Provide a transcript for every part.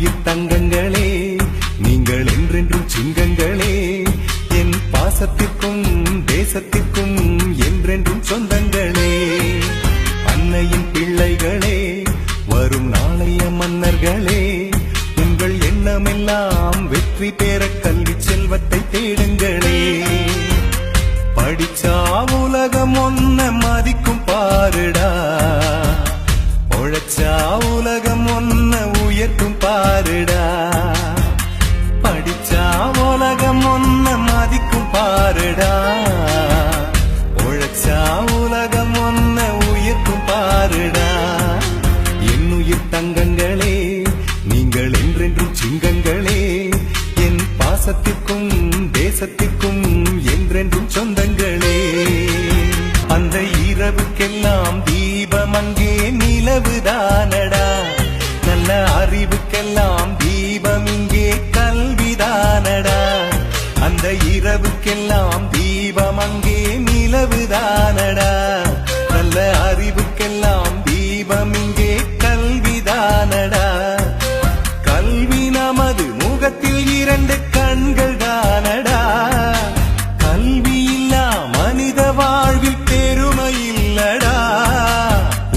என்னுயிர் தங்கங்களே, நீங்கள் என்றென்றும் சிங்கங்களே, என் பாசத்திற்கும் தேசத்திற்கும் என்றென்றும் சொந்தங்களே. அன்னையின் பிள்ளைகளே, வரும் நாளைய மன்னர்களே, உங்கள் எண்ணமெல்லாம் வெற்றி பெற கல்வி செல்வத்தை தேடுங்களே. படிச்சா உலகம் ஒன்ன மதிக்கும் பாருடா, உழைச்சா உலகம் ஒன்ன உயர்த்தும் பாருடா. படிச்சா உலகம் ஒன்ன மதிக்கும் பாருடா, உழைச்சா உலகம் ஒன்ன உயர்த்தும் பாருடா. என்னுயிர் தங்கங்களே, நீங்கள் என்றென்றும் சிங்கங்களே, என் பாசத்திற்கும் தேசத்திற்கும் என்றென்றும் சொந்தங்களே. அந்த இரவுக்கெல்லாம் தீபம் அங்கே நிலவுதானடா, நல்ல அறிவுக்கெல்லாம் தீபம் இங்கே கல்விதானடா. அந்த இரவுக்கெல்லாம் தீபம் அங்கே நிலவுதானடா, நல்ல அறிவுக்கெல்லாம் தீபம் இங்கே கல்விதானடா. கல்வி நமது முகத்தில் இரண்டு கண்கள் தானடா, கல்வி இல்லா மனித வாழ்வில் பெருமை இல்லடா.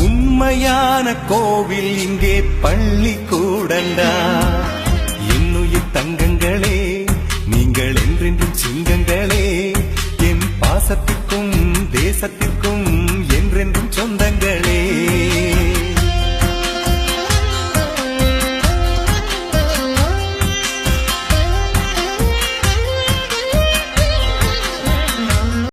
உண்மையான கோவில் இங்கே பள்ளி கூடண்டா. என்னுயிர் தங்கங்களே, நீங்கள் என்றென்றும் சிங்கங்களே, என் பாசத்திற்கும் தேசத்திற்கும்